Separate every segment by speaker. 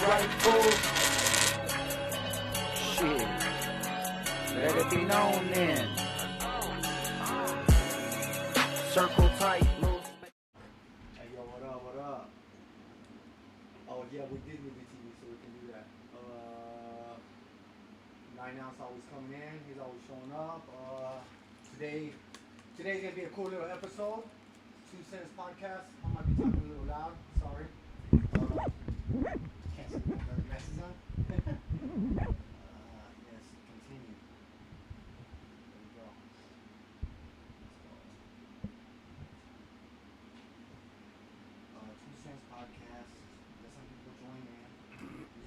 Speaker 1: right, fool? Shit. Let it be known then. Circle tight, little space.
Speaker 2: Hey, yo, what up, what up? Oh, yeah, we did move the TV, so we can do that. 9 ounce always coming in. He's always showing up. Today's going to be a cool little episode. 2Cents podcast. I might be talking a little loud. Sorry. Can't see my glasses on. Yes, continue. There we go. Let's go. 2Cents podcast. Let some people join in.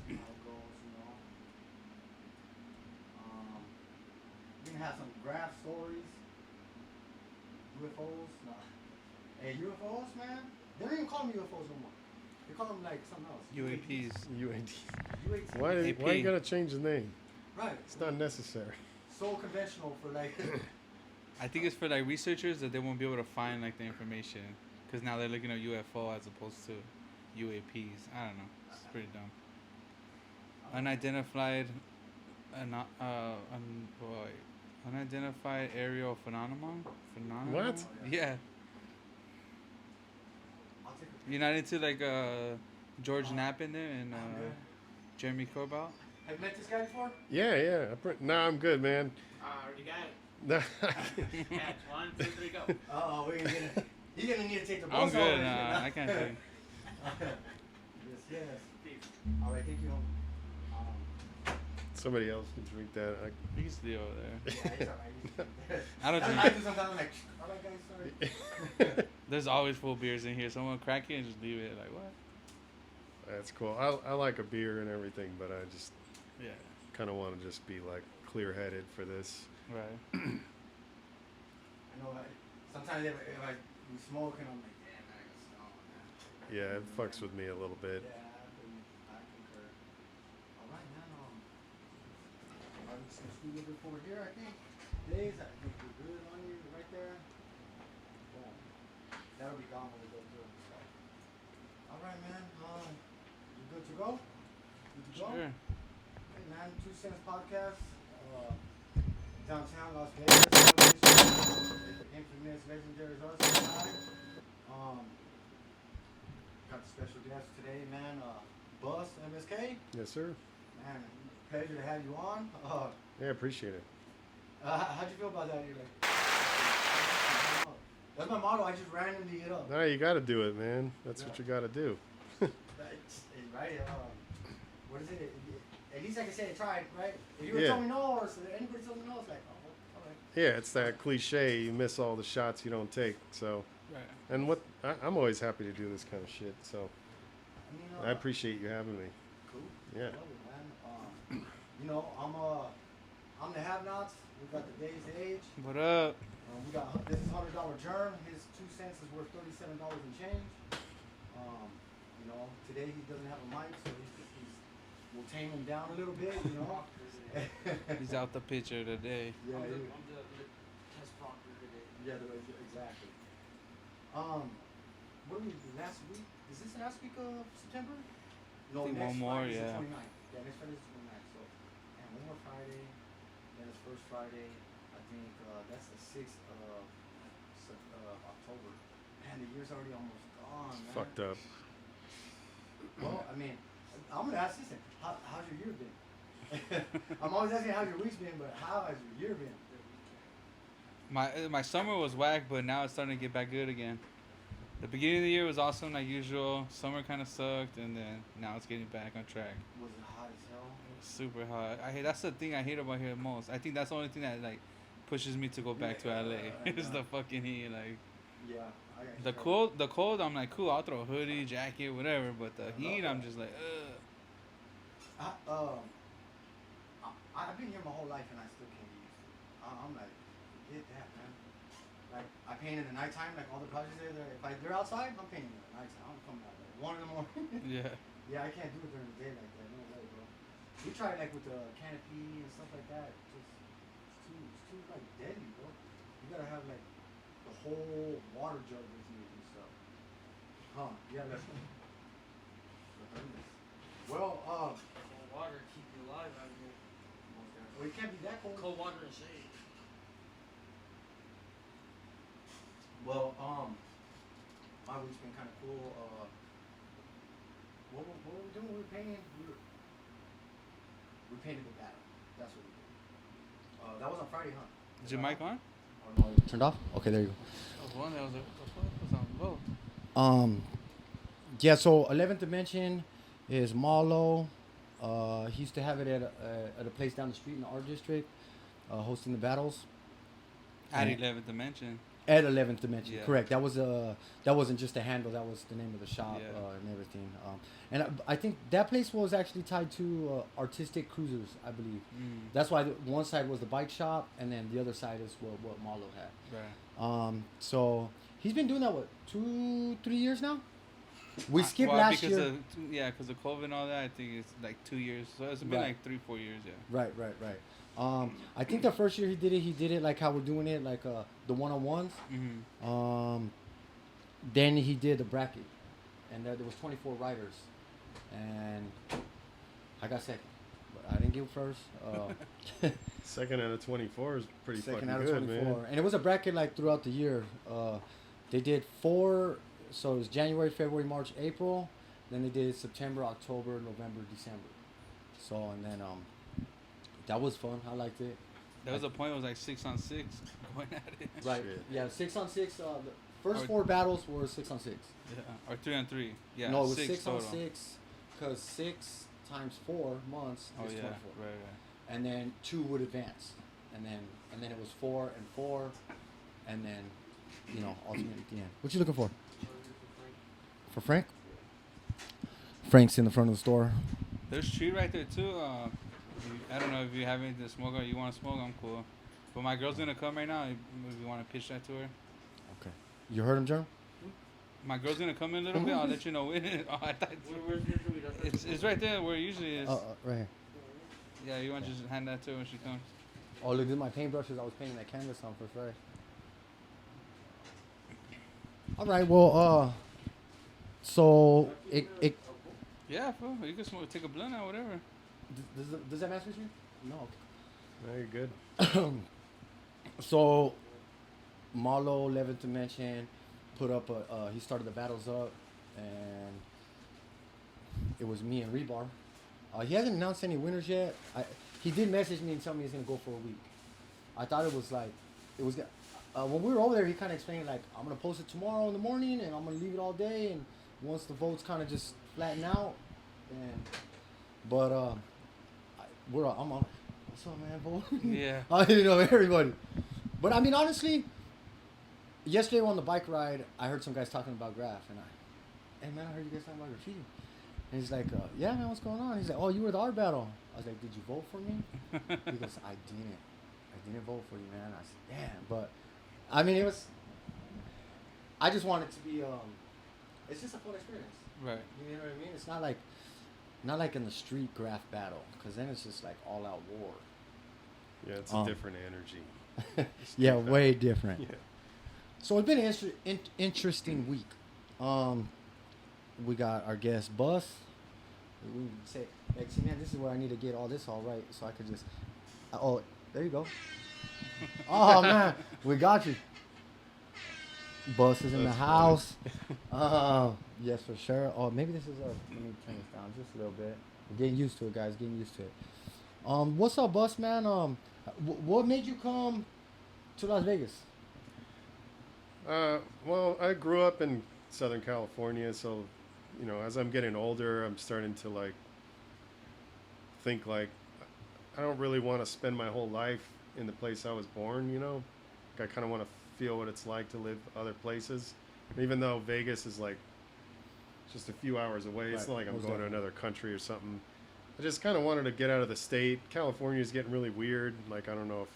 Speaker 2: See how it goes, you know. We're gonna have some graph stories. UFOs. Nah. Hey, UFOs, man. They don't even call them UFOs no more. They call them like something else.
Speaker 3: UAPs.
Speaker 2: UAPs.
Speaker 4: Why you gotta change the name?
Speaker 2: Right.
Speaker 4: It's not necessary.
Speaker 2: So conventional for like.
Speaker 3: I think it's for like researchers that they won't be able to find like the information because now they're looking at UFO as opposed to UAPs. I don't know. It's pretty dumb. Unidentified, unidentified aerial phenomenon.
Speaker 4: What?
Speaker 3: Yeah. You're not into like George Knapp in there and Jeremy Corbell?
Speaker 2: Have you met this guy before?
Speaker 4: Yeah. Nah, I'm good, man.
Speaker 5: Already got it.
Speaker 4: Nah.
Speaker 5: Catch 1, 2, 3, go.
Speaker 2: You're gonna need to take the bus.
Speaker 3: I'm good. I can't do it.
Speaker 2: Yes. All right, thank you.
Speaker 4: Somebody else can drink that.
Speaker 3: You can stay over there.
Speaker 2: Yeah, he's alright.
Speaker 3: I don't
Speaker 2: I
Speaker 3: drink.
Speaker 2: do sometimes. I'm like, all right, guys, sorry.
Speaker 3: There's always full beers in here. Someone crack it and just leave it. Like, what?
Speaker 4: That's cool. I like a beer and everything, but I just kind of want to just be like clear-headed for this.
Speaker 3: Right.
Speaker 2: I know, like, sometimes if I smoke and I'm like, damn, I gotta stop, man.
Speaker 4: Yeah, it fucks with me a little bit.
Speaker 2: Yeah, I concur. All right, man. I'm just gonna scoot a little bit forward here, I think. Dazed, I think we're good on you right there. Boom. That'll be gone when we go through. So. All right, man. You good to go? Good to go?
Speaker 3: Sure.
Speaker 2: Hey, man. 2Cents podcast. Downtown Las Vegas. Infamous, legendary us tonight. Got the special guest today, man. Bus MSK.
Speaker 4: Yes, sir.
Speaker 2: Man, pleasure to have you on.
Speaker 4: Yeah, appreciate it.
Speaker 2: How'd you feel about that? You're like, that's my motto. I just randomly hit up.
Speaker 4: No, you got to do it, man. That's what you got to do.
Speaker 2: Right? What is it? At least I can say I tried, right? If you would told me no, or so anybody told me no, it's like, oh, all right.
Speaker 4: Yeah, it's that cliche. You miss all the shots you don't take. So,
Speaker 3: Right.
Speaker 4: and I'm always happy to do this kind of shit. So, I appreciate you having me.
Speaker 2: Cool.
Speaker 4: Yeah.
Speaker 2: Love it, man. I'm the have-nots. We got the Dazed age.
Speaker 3: What up?
Speaker 2: We got this is $100 germ. His 2 cents is worth $37 and change. Today he doesn't have a mic, so we'll tame him down a little bit.
Speaker 3: He's out the picture today.
Speaker 2: Yeah,
Speaker 5: I'm the test proctor today.
Speaker 2: yeah, exactly. What did we do last week? Is this last week of September? No,
Speaker 3: I think
Speaker 2: next
Speaker 3: one more,
Speaker 2: Friday is
Speaker 3: yeah.
Speaker 2: the 29th. Yeah, next Friday is the 29th. So, and one more Friday. Then it's first Friday. I think that's the 6th of October. Man, the year's already almost gone, man.
Speaker 4: Fucked up.
Speaker 2: Well, I mean, I'm gonna ask this thing. How's your year been? I'm always asking how's your week's been, but how has your year been?
Speaker 3: My summer was whack, but now it's starting to get back good again. The beginning of the year was awesome like usual. Summer kind of sucked, and then now it's getting back on track.
Speaker 2: Was it hot as hell?
Speaker 3: It was super hot. That's the thing I hate about here the most. I think that's the only thing that like pushes me to go back to LA. Is the fucking heat. Like
Speaker 2: Yeah.
Speaker 3: the cold, I'm like cool. I'll throw a hoodie, jacket, whatever. But the heat, I'm just like ugh.
Speaker 2: I've been here my whole life and I still can't use it. I'm like, forget that, man. Like, I paint in the nighttime, like all the projects there. If they're outside, I'm painting in the nighttime. I'm coming out like 1 in the morning.
Speaker 3: Yeah.
Speaker 2: Yeah, I can't do it during the day like that. No way, bro. We tried like with the canopy and stuff like that. It's too like deadly, bro. You gotta have like the whole water jug with you and stuff. Yeah, that's Well,
Speaker 5: Cold water keep you alive out here.
Speaker 2: well, it can't be that cold.
Speaker 5: Cold water and shade.
Speaker 2: Well, my week's been kind of cool. What were we doing? We were painting. We painted the battle. That's what we did. That was on Friday, huh?
Speaker 3: Is your mic on?
Speaker 2: Oh, no, turned off? Okay, there you
Speaker 3: That was one that was on both.
Speaker 2: go. Yeah, so 11th Dimension is Marlo. He used to have it at a place down the street in the art district, hosting the battles.
Speaker 3: At
Speaker 2: And-
Speaker 3: 11th Dimension.
Speaker 2: At 11th Dimension,
Speaker 3: Yeah.
Speaker 2: correct. That wasn't just a handle. That was the name of the shop
Speaker 3: Yeah.
Speaker 2: and everything. And I think that place was actually tied to Artistic Cruisers, I believe. That's why one side was the bike shop, and then the other side is what Marlo had.
Speaker 3: Right.
Speaker 2: So he's been doing that, what, 2-3 years now? We skipped last year.
Speaker 3: Because of COVID and all that, I think it's like 2 years. So it's been
Speaker 2: Right.
Speaker 3: like 3-4 years, yeah.
Speaker 2: Right. I think the first year he did it like how we're doing it, like the one-on-ones.
Speaker 3: Mm-hmm.
Speaker 2: Then he did the bracket, and there was 24 riders, and I got second, but I didn't get first.
Speaker 4: Second out of 24 is pretty
Speaker 2: Second
Speaker 4: fucking
Speaker 2: out of
Speaker 4: good,
Speaker 2: 24,
Speaker 4: man.
Speaker 2: and it was a bracket like throughout the year. They did 4, so it was January, February, March, April. Then they did September, October, November, December. So and then that was fun. I liked it.
Speaker 3: There was a point it was like 6-on-6 going at it.
Speaker 2: Right.
Speaker 4: Shit.
Speaker 2: Yeah, 6-on-6. The first
Speaker 3: Or-
Speaker 2: 4 battles were 6-on-6.
Speaker 3: Yeah. Or 3-on-3. Yeah.
Speaker 2: No, it was
Speaker 3: 6 total.
Speaker 2: 6-on-6 because 6 times 4 months
Speaker 3: Oh
Speaker 2: is
Speaker 3: yeah.
Speaker 2: 24.
Speaker 3: Right.
Speaker 2: And then 2 would advance, and then it was 4 and 4, and then alternate at the end. What you looking for? For Frank? Frank's in the front of the store.
Speaker 3: There's tree right there too. I don't know if you have anything to smoke or you want to smoke. I'm cool. But my girl's gonna come right now. If you want to pitch that to her.
Speaker 2: Okay. You heard him, Jerm?
Speaker 3: My girl's gonna come in a little bit. I'll let you know when. Oh, I thought
Speaker 5: Where's your tree?
Speaker 3: it's right there where it usually is.
Speaker 2: Right here.
Speaker 3: Yeah, you want to just hand that to her when she comes.
Speaker 2: Oh, look, these are my paintbrushes. I was painting that canvas on for Friday. All right, well, so it
Speaker 3: Yeah, fool. You can smoke, take a blunt out, whatever.
Speaker 2: does that match with you? No.
Speaker 4: No, you're good.
Speaker 2: So, Marlo, 11th Dimension, put up he started the battles up, and it was me and Rebar. He hasn't announced any winners yet. He did message me and tell me he's gonna go for a week. I thought it was when we were over there, he kind of explained like, I'm gonna post it tomorrow in the morning, and I'm gonna leave it all day, and once the votes kind of just flatten out, I'm on. What's up, man, boy?
Speaker 3: Yeah.
Speaker 2: Everybody. But I mean, honestly, yesterday on the bike ride, I heard some guys talking about graph, and hey man, I heard you guys talking about graffiti. And he's like, yeah man, what's going on? He's like, oh, you were the art battle. I was like, did you vote for me? He goes, I didn't vote for you, man. I said, damn, but I mean, I just want it to be, it's just a fun experience.
Speaker 3: Right.
Speaker 2: You know what I mean? It's not like in the street graph battle, because then it's just like all out war.
Speaker 4: Yeah, it's a different energy.
Speaker 2: Yeah, way different.
Speaker 4: Yeah.
Speaker 2: So it's been an interesting week. We got our guest Bus. We say, like, see, man, this is where I need to get all this all right, so I could just. Oh, there you go. Oh man, we got you. Bus is in the house. Yes, for sure. Oh, maybe this is let me turn this down just a little bit. We're getting used to it, guys. Getting used to it. What's up, Bus, man? What made you come to Las Vegas?
Speaker 4: Well, I grew up in Southern California, so as I'm getting older, I'm starting to think I don't really want to spend my whole life in the place I was born. I kind of want to feel what it's like to live other places. And even though Vegas is just a few hours away, it's
Speaker 2: Right,
Speaker 4: not like I'm
Speaker 2: most
Speaker 4: going to
Speaker 2: definitely.
Speaker 4: another country or something. I just kind of wanted to get out of the state. California is getting really weird. I don't know if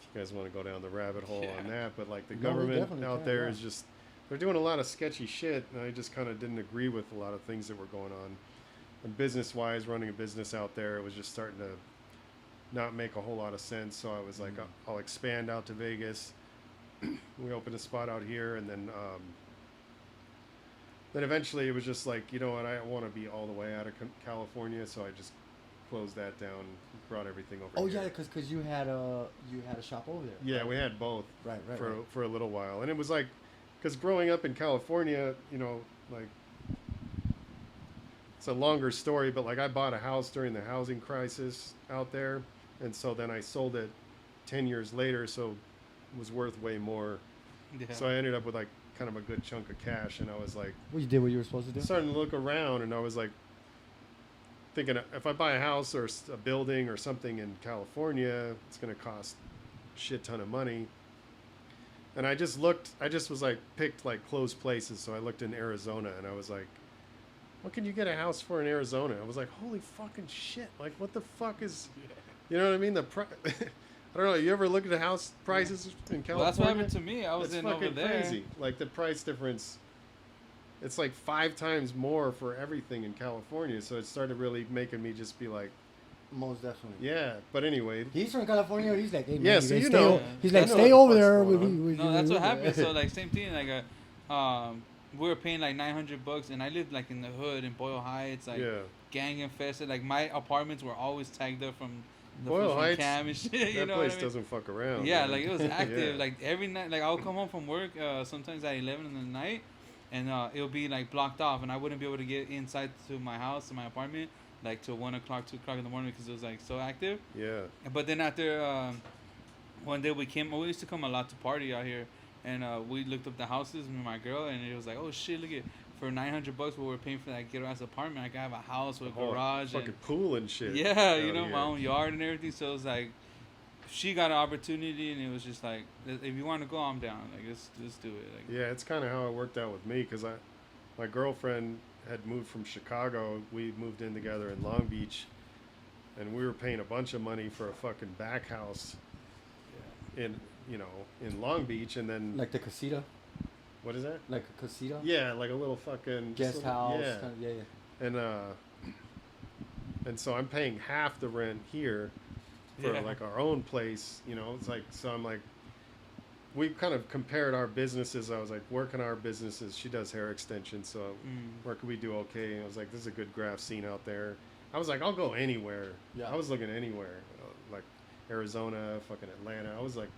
Speaker 4: you guys want to go down the rabbit hole on that, but the
Speaker 2: No, we
Speaker 4: government
Speaker 2: definitely
Speaker 4: out
Speaker 2: can,
Speaker 4: there
Speaker 2: yeah.
Speaker 4: is just, they're doing a lot of sketchy shit, and I just kind of didn't agree with a lot of things that were going on. And business-wise, running a business out there, it was just starting to not make a whole lot of sense. So I was like, I'll expand out to Vegas. We opened a spot out here, and then then eventually it was just like, you know what, I don't want to be all the way out of California, so I just closed that down, brought everything over
Speaker 2: Oh
Speaker 4: here.
Speaker 2: yeah, because you had a shop over there.
Speaker 4: Yeah,
Speaker 2: right?
Speaker 4: we had both
Speaker 2: Right, right,
Speaker 4: for
Speaker 2: right.
Speaker 4: for a little while, and it was like, because growing up in California, you know, like it's a longer story, but like I bought a house during the housing crisis out there, and so then I sold it 10 years later, so it was worth way more.
Speaker 3: Yeah.
Speaker 4: So I ended up with like kind of a good chunk of cash, and I was like
Speaker 2: Well, you did what you were supposed to do.
Speaker 4: starting to look around, and I was like thinking, if I buy a house or a building or something in California, it's going to cost a shit ton of money. And I just was like, picked like close places. So I looked in Arizona, and I was like, what can you get a house for in Arizona? I was like, holy fucking shit. Like, what the fuck is, you know what I mean? I don't know. You ever look at the house prices in California?
Speaker 3: Well, that's what happened to me. I was
Speaker 4: It's
Speaker 3: in over
Speaker 4: fucking
Speaker 3: there.
Speaker 4: crazy. Like, the price difference, it's like 5 times more for everything in California. So it started really making me just be like,
Speaker 2: Most definitely.
Speaker 4: yeah. But anyway,
Speaker 2: He's from California. He's like, hey, man,
Speaker 4: Yeah, so
Speaker 2: guys
Speaker 4: you
Speaker 2: stay
Speaker 4: know.
Speaker 2: o- He's
Speaker 4: I
Speaker 2: like,
Speaker 4: know
Speaker 2: stay
Speaker 4: what
Speaker 2: over
Speaker 4: the fuck's
Speaker 2: there.
Speaker 4: going on.
Speaker 3: No, that's what happened. So like same thing. Like we were paying like $900, and I lived like in the hood in Boyle Heights, like
Speaker 4: yeah.
Speaker 3: gang infested. Like my apartments were always tagged up from the
Speaker 4: Boyle
Speaker 3: from
Speaker 4: Heights,
Speaker 3: cam and shit. You
Speaker 4: That
Speaker 3: know
Speaker 4: place
Speaker 3: what I mean?
Speaker 4: doesn't fuck around.
Speaker 3: Yeah,
Speaker 4: man.
Speaker 3: like it was active.
Speaker 4: Yeah.
Speaker 3: Like every night, like I would come home from work sometimes at 11 in the night, and it would be like blocked off, and I wouldn't be able to get inside to my house, to my apartment, like till 1 o'clock, 2 o'clock in the morning because it was like so active.
Speaker 4: Yeah.
Speaker 3: But then after one day we used to come a lot to party out here, and we looked up the houses, me and my girl, and it was like, oh shit, look at for $900 what we're paying for that ghetto ass apartment. I could have a house with a
Speaker 4: Oh,
Speaker 3: garage
Speaker 4: fucking
Speaker 3: and
Speaker 4: pool and shit.
Speaker 3: yeah,
Speaker 4: out
Speaker 3: you know,
Speaker 4: here.
Speaker 3: my own yard and everything. So it was like, she got an opportunity, and it was just like, if you want to go, I'm down. Like, let's do it. Like,
Speaker 4: Yeah, it's kind of how it worked out with me, because my girlfriend had moved from Chicago. We moved in together in Long Beach, and we were paying a bunch of money for a fucking back house in Long Beach, and then
Speaker 2: Like the casita.
Speaker 4: what is that?
Speaker 2: Like a casita.
Speaker 4: Yeah, like a little fucking
Speaker 2: Guest house.
Speaker 4: Yeah,
Speaker 2: Kind of, yeah.
Speaker 4: and so I'm paying half the rent here for
Speaker 3: Yeah.
Speaker 4: like our own place. You know, it's like, so I'm like, we kind of compared our businesses. I was like, where can our businesses? She does hair extensions, so where could we do okay? And I was like, this is a good graph scene out there. I was like, I'll go anywhere.
Speaker 2: Yeah.
Speaker 4: I was looking anywhere, like Arizona, fucking Atlanta. I was like,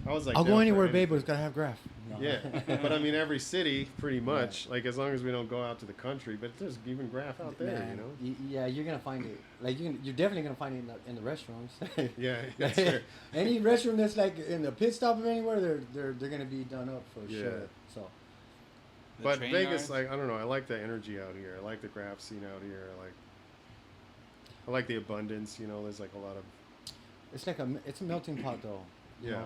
Speaker 2: I'll
Speaker 4: down
Speaker 2: go
Speaker 4: for
Speaker 2: anywhere, babe, but
Speaker 4: anything.
Speaker 2: it's gotta have graph. No.
Speaker 4: Yeah, but I mean, every city, pretty much. Like, as long as we don't go out to the country, but there's even graph out there,
Speaker 2: Man,
Speaker 4: you know.
Speaker 2: Yeah, you're gonna find it. Like you're definitely gonna find it in the restaurants.
Speaker 4: Yeah, that's fair.
Speaker 2: Any restroom that's like in the pit stop of anywhere, they're gonna be done up for
Speaker 4: Yeah.
Speaker 2: sure. So
Speaker 3: the
Speaker 4: But
Speaker 3: train
Speaker 4: Vegas,
Speaker 3: yards.
Speaker 4: like, I don't know. I like the energy out here. I like the graph scene out here. I like the abundance. You know, there's like a lot of
Speaker 2: it's like it's a melting pot though. you
Speaker 4: yeah.
Speaker 2: know.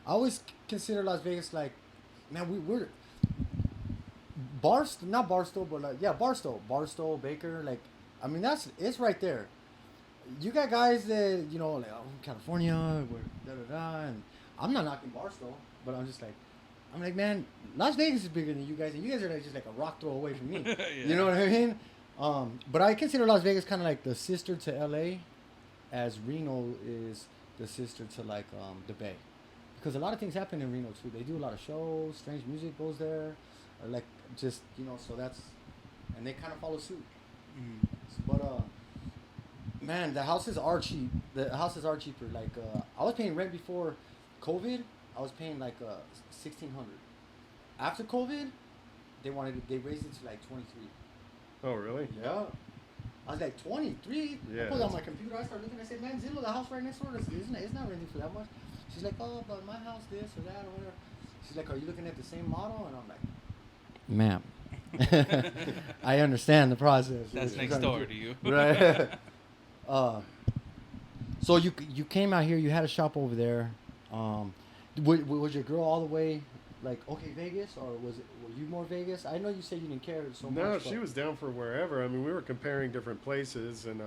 Speaker 2: I always consider Las Vegas like, man, we're not Barstow, but like Barstow, Baker, like, I mean it's right there. You got guys that like California, where da da da, and I'm not knocking Barstow, but I'm like, man, Las Vegas is bigger than you guys, and you guys are like just like a rock throw away from me.
Speaker 3: Yeah.
Speaker 2: You know what I mean? But I consider Las Vegas kind of like the sister to LA, as Reno is the sister to like the Bay, because a lot of things happen in Reno too. They do a lot of shows, strange music goes there, or like just so that's, and they kind of follow suit. But man, the houses are cheap. The houses are cheaper. Like I was paying rent before COVID. I was paying like $1,600. After COVID, they raised it to like 23.
Speaker 4: Oh, really?
Speaker 2: Yeah. I was like 23.
Speaker 4: Yeah,
Speaker 2: I pulled out
Speaker 4: that's-
Speaker 2: my computer. I started looking. I said, "Man, Zillow, the house right next door, it's not renting for that much." She's like, "Oh, but my house, this or that or whatever." She's like, "Are you looking at the same model?" And I'm like, "Ma'am, I understand the process."
Speaker 3: That's next door to you.
Speaker 2: Right. So you came out here. You had a shop over there. Was your girl all the way like Vegas, or were you more Vegas? I know you said you didn't care so much.
Speaker 4: No,
Speaker 2: but-
Speaker 4: she was down for wherever. I mean, we were comparing different places, and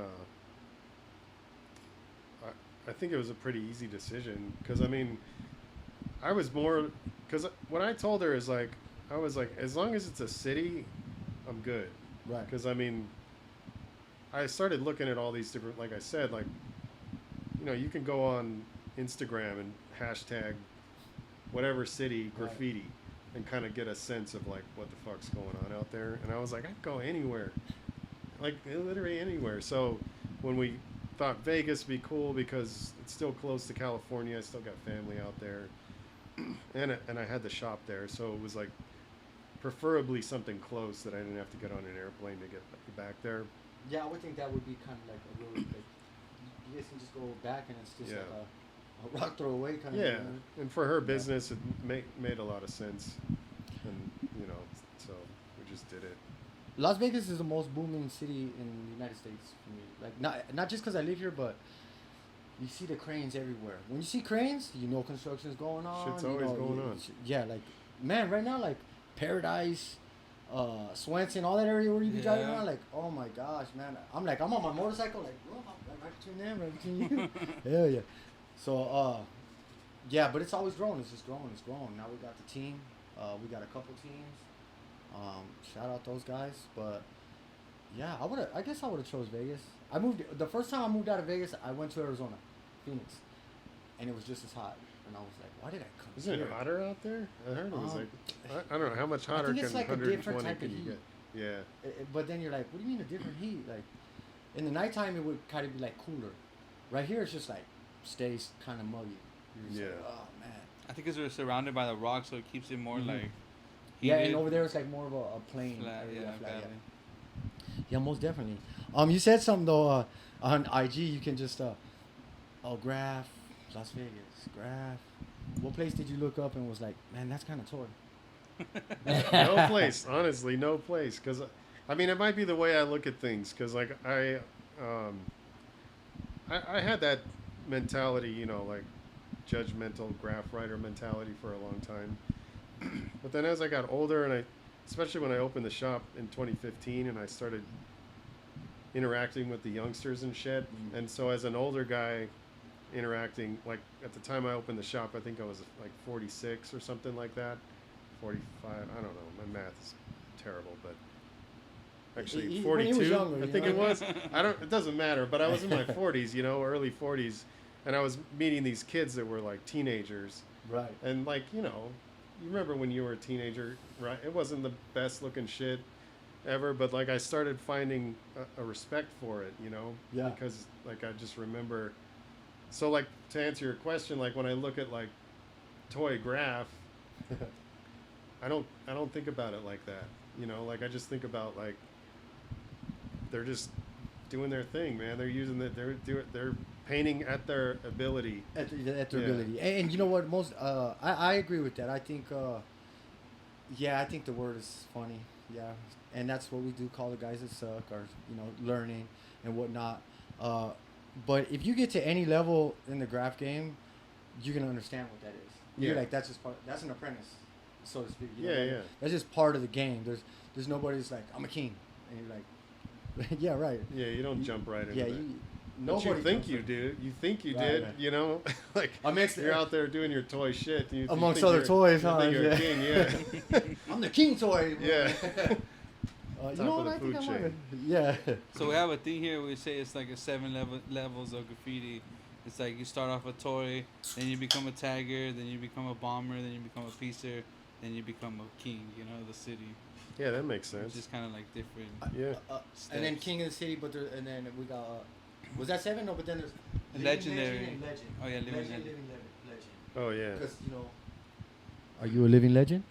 Speaker 4: I think it was a pretty easy decision, because I mean, I was more, because what I told her is like, I was like, as long as it's a city, I'm good.
Speaker 2: Right.
Speaker 4: Because I mean, I started looking at all these different, like I said, like, you can go on Instagram and hashtag whatever city graffiti, and kind of get a sense of like what the fuck's going on out there. And I was like, I'd go anywhere, like literally anywhere. So when we thought Vegas would be cool because it's still close to California, I still got family out there, and I had the shop there, so it was like preferably something close that I didn't have to get on an airplane to get back there.
Speaker 2: Yeah, I would think that would be kind of like a little like you guys can just go back and it's just
Speaker 4: Yeah.
Speaker 2: like a rock throw away kind
Speaker 4: Yeah,
Speaker 2: of thing.
Speaker 4: and for her business, it made a lot of sense, and you know, so we just did it.
Speaker 2: Las Vegas is the most booming city in the United States for me. Like not just because I live here, but you see the cranes everywhere. When you see cranes, you know construction's going on.
Speaker 4: Shit's
Speaker 2: you
Speaker 4: always
Speaker 2: know,
Speaker 4: going on.
Speaker 2: Yeah, like man, right now like Paradise, Swenson, all that area where you be driving
Speaker 3: Yeah.
Speaker 2: around, like oh my gosh, man. I'm on my motorcycle, like oh, I'm right between them, right between you. Hell yeah. So yeah, but it's always growing. It's just growing. It's growing. Now we got the team. We got a couple teams. Shout out those guys. But yeah, I guess I would have chose Vegas. I moved the first time I moved out of Vegas. I went to Arizona, Phoenix, and it was just as hot. And I was like, why did I come
Speaker 4: Isn't
Speaker 2: here?
Speaker 4: it hotter out there? I heard it was like I don't know how much hotter
Speaker 2: think
Speaker 4: can
Speaker 2: it's like a
Speaker 4: 120
Speaker 2: different type
Speaker 4: can
Speaker 2: of
Speaker 4: you
Speaker 2: heat.
Speaker 4: get? Yeah.
Speaker 2: But then you're like, what do you mean a different heat? Like in the nighttime, it would kind of be like cooler. Right here, it's just like stays kind of muggy. You're just like,
Speaker 4: Yeah.
Speaker 2: oh man.
Speaker 3: I think because we're surrounded by the rocks, so it keeps it more
Speaker 2: Mhm.
Speaker 3: like
Speaker 2: Yeah,
Speaker 3: heated,
Speaker 2: and over there it's like more of a plain.
Speaker 3: flat,
Speaker 2: area,
Speaker 3: yeah,
Speaker 2: flat,
Speaker 3: valley.
Speaker 2: yeah, most definitely. You said something though on IG. You can just graph Las Vegas, graph. What place did you look up and was like, man, that's kind of toy?
Speaker 4: No place, honestly, no place. Because, I mean, it might be the way I look at things. Because, like, I had that mentality, you know, like judgmental graph writer mentality for a long time. But then as I got older, and especially when I opened the shop in 2015, and I started interacting with the youngsters and shit.
Speaker 2: Mm.
Speaker 4: And so as an older guy interacting, like at the time I opened the shop, I think I was like 46 or something like that. 45, I don't know. My math is terrible, but actually
Speaker 2: When he was
Speaker 4: 42,
Speaker 2: younger,
Speaker 4: I
Speaker 2: you
Speaker 4: think
Speaker 2: know?
Speaker 4: it was. It doesn't matter, but I was in my 40s, you know, early 40s, and I was meeting these kids that were like teenagers.
Speaker 2: Right.
Speaker 4: And like, you know, you remember when you were a teenager, right? It wasn't the best looking shit ever, but like I started finding a respect for it, you know?
Speaker 2: Yeah.
Speaker 4: Because like I just remember. So like to answer your question, like when I look at like toy graph, I don't think about it like that, you know? Like I just think about like they're just doing their thing, man. They're using they're painting at their ability.
Speaker 2: At their
Speaker 4: Yeah.
Speaker 2: ability. And you know what? I agree with that. I think, I think the word is funny. Yeah. And that's what we do call the guys that suck or, you know, learning and whatnot. But if you get to any level in the graph game, you're going to understand what that is. You're
Speaker 4: Yeah.
Speaker 2: like, that's an apprentice, so to speak. You know
Speaker 4: Yeah,
Speaker 2: what I mean?
Speaker 4: yeah.
Speaker 2: That's just part of the game. There's nobody's like, I'm a king. And you're like, yeah, right.
Speaker 4: Yeah, you don't jump right into
Speaker 2: Yeah,
Speaker 4: that. But
Speaker 2: nobody
Speaker 4: you think
Speaker 2: jumps
Speaker 4: you
Speaker 2: in.
Speaker 4: do. You think you
Speaker 2: Right,
Speaker 4: did,
Speaker 2: right.
Speaker 4: you know? Like,
Speaker 2: Amongst
Speaker 4: you're out there doing your toy shit. And you
Speaker 2: Amongst
Speaker 4: think
Speaker 2: other
Speaker 4: you're-
Speaker 2: toys,
Speaker 4: you
Speaker 2: huh?
Speaker 4: think you're a
Speaker 2: Yeah.
Speaker 4: king, yeah.
Speaker 2: I'm the king toy.
Speaker 4: Yeah.
Speaker 2: You
Speaker 4: Top
Speaker 2: know
Speaker 4: of
Speaker 2: what?
Speaker 4: the
Speaker 2: I think
Speaker 4: food
Speaker 2: I might
Speaker 4: chain.
Speaker 2: have. Yeah.
Speaker 3: So we have a thing here. We say it's like a 7 levels of graffiti. It's like you start off a toy, then you become a tagger, then you become a bomber, then you become a piecer, then you become a king. You know, of the city.
Speaker 4: Yeah, that makes
Speaker 3: It's
Speaker 4: sense.
Speaker 3: just kind of like different.
Speaker 4: Yeah.
Speaker 2: And then
Speaker 3: steps.
Speaker 2: king of the city, and then we got. Was that 7? No, but then there's
Speaker 3: Legendary.
Speaker 2: Living, and legend.
Speaker 3: Oh, yeah, living legend.
Speaker 2: Legend.
Speaker 4: Oh, yeah.
Speaker 2: Because you know. Are you a living legend?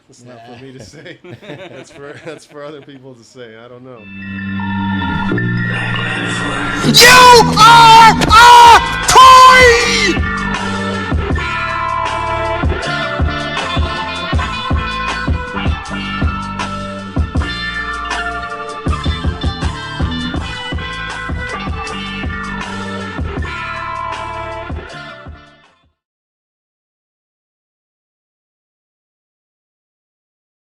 Speaker 4: It's not for me to say. That's for other people to say. I don't know.
Speaker 1: You are a toy!